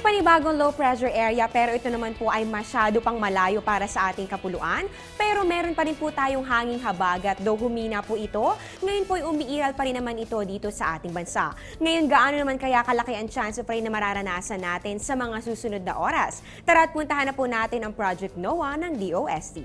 panibagong low pressure area pero ito naman po ay masyado pang malayo para sa ating kapuluan. Pero meron pa rin po tayong hanging habagat, though humina po ito. Ngayon po ay umiiral pa rin naman ito dito sa ating bansa. Ngayon gaano naman kaya kalaki ang chance of rain na mararanasan natin sa mga susunod na oras? Tara at puntahan na po natin ang Project NOAA ng DOST.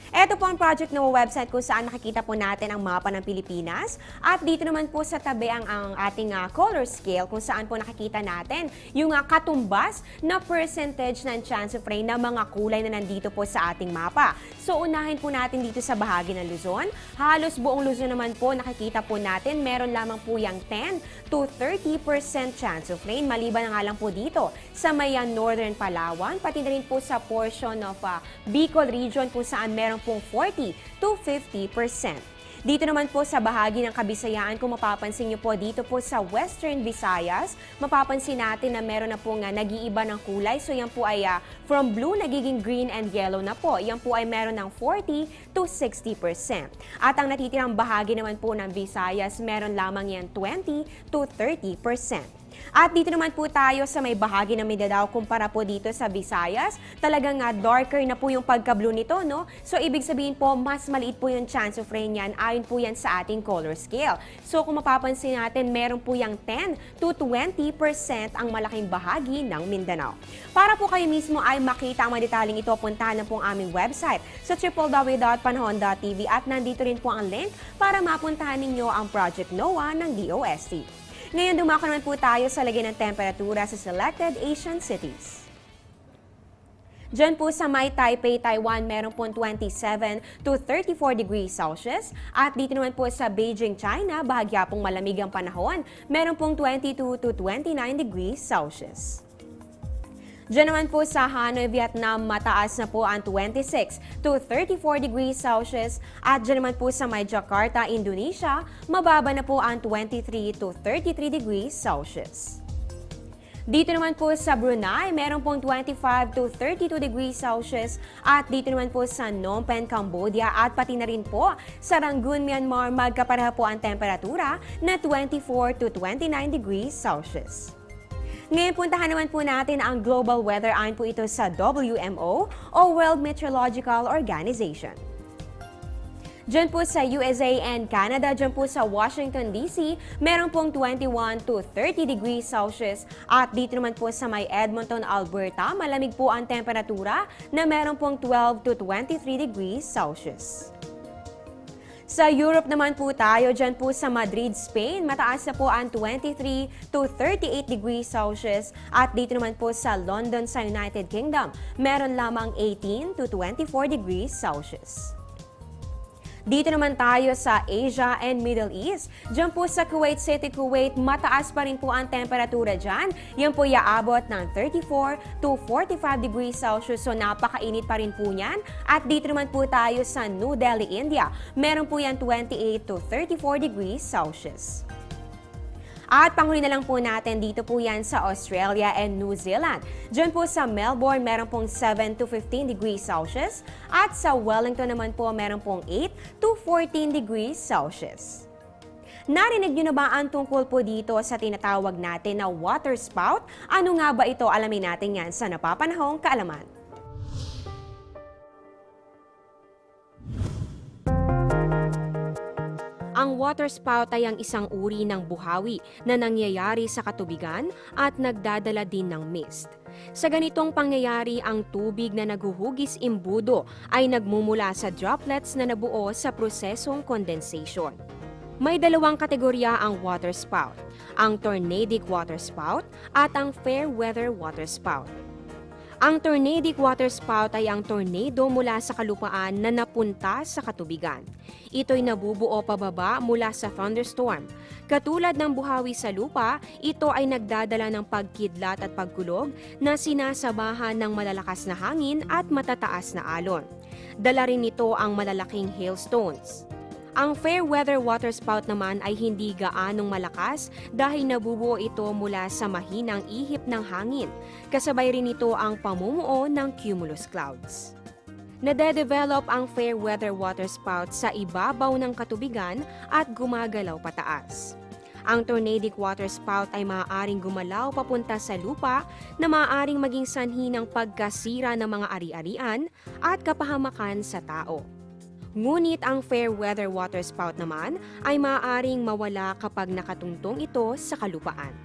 Ito po ang Project NOAA website kung saan nakikita po natin ang mapa ng Pilipinas. At dito naman po sa tabi ang ating color scale kung saan po nakikita natin yung katumbas na percentage ng chance of rain na mga kulay na nandito po sa ating mapa. So unahin po natin dito sa bahagi ng Luzon. Halos buong Luzon naman po nakikita po natin meron lamang po yung 10 to 30% chance of rain. Maliban na nga lang po dito sa may Northern Palawan, pati na rin po sa portion of Bicol region kung saan meron pong 40 to 50%. Dito naman po sa bahagi ng Kabisayaan, kung mapapansin nyo po dito po sa Western Visayas, mapapansin natin na meron na pong nag-iiba ng kulay. So yan po ay from blue nagiging green and yellow na po. Yan po ay meron ng 40 to 60%. At ang natitirang bahagi naman po ng Visayas, meron lamang yan 20 to 30%. At dito naman po tayo sa may bahagi ng Mindanao kumpara po dito sa Visayas. Talagang darker na po yung pagka-blue nito, no? So ibig sabihin po, mas maliit po yung chance of rain yan. Ayon po yan sa ating color scale. So kung mapapansin natin, meron po yung 10 to 20% ang malaking bahagi ng Mindanao. Para po kayo mismo ay makita ang mga detaleng ito, puntahan na po ang aming website sa www.panahon.tv at nandito rin po ang link para mapuntahan ninyo ang Project NOAA ng DOST. Ngayon, dumako naman po tayo sa lagay ng temperatura sa selected Asian cities. Diyan po sa may Taipei, Taiwan, meron po 27 to 34 degrees Celsius. At dito naman po sa Beijing, China, bahagya pong malamig ang panahon. Meron pong 22 to 29 degrees Celsius. Diyan naman po sa Hanoi, Vietnam, mataas na po ang 26 to 34 degrees Celsius. At diyan naman po sa may Jakarta, Indonesia, mababa na po ang 23 to 33 degrees Celsius. Dito naman po sa Brunei, meron pong 25 to 32 degrees Celsius. At dito naman po sa Phnom Penh, Cambodia at pati na rin po sa Rangoon, Myanmar, magkapareha po ang temperatura na 24 to 29 degrees Celsius. Ngayon, puntahan naman po natin ang global weather ayon po ito sa WMO o World Meteorological Organization. Diyan po sa USA and Canada, diyan po sa Washington DC, meron pong 21 to 30 degrees Celsius. At dito naman po sa may Edmonton, Alberta, malamig po ang temperatura na meron pong 12 to 23 degrees Celsius. Sa Europe naman po tayo, dyan po sa Madrid, Spain, mataas na po ang 23 to 38 degrees Celsius. At dito naman po sa London, sa United Kingdom, meron lamang 18 to 24 degrees Celsius. Dito naman tayo sa Asia and Middle East. Diyan po sa Kuwait City, Kuwait, mataas pa rin po ang temperatura dyan. Yan po iaabot ng 34 to 45 degrees Celsius. So napakainit pa rin po yan. At dito naman po tayo sa New Delhi, India. Meron po yan 28 to 34 degrees Celsius. At panghuli na lang po natin, dito po yan sa Australia and New Zealand. Diyan po sa Melbourne, meron pong 7 to 15 degrees Celsius. At sa Wellington naman po, meron pong 8 to 14 degrees Celsius. Narinig nyo na ba ang tungkol po dito sa tinatawag natin na water spout? Ano nga ba ito? Alamin natin yan sa napapanahong kaalaman. Ang water spout ay ang isang uri ng buhawi na nangyayari sa katubigan at nagdadala din ng mist. Sa ganitong pangyayari, ang tubig na naguhugis imbudo ay nagmumula sa droplets na nabuo sa prosesong condensation. May dalawang kategorya ang water spout, ang tornadic water spout at ang fair weather water spout. Ang tornadic water spout ay ang tornado mula sa kalupaan na napunta sa katubigan. Ito'y nabubuo pababa mula sa thunderstorm. Katulad ng buhawi sa lupa, ito ay nagdadala ng pagkidlat at pagkulog na sinasamahan ng malalakas na hangin at matataas na alon. Dala rin nito ang malalaking hailstones. Ang fair weather waterspout naman ay hindi gaanong malakas dahil nabubuo ito mula sa mahinang ihip ng hangin. Kasabay rin ito ang pamumuo ng cumulus clouds. Nade-develop ang fair weather waterspout sa ibabaw ng katubigan at gumagalaw pataas. Ang tornadic waterspout ay maaaring gumalaw papunta sa lupa na maaaring maging sanhi ng pagkasira ng mga ari-arian at kapahamakan sa tao. Ngunit ang fair weather waterspout naman ay maaaring mawala kapag nakatungtong ito sa kalupaan.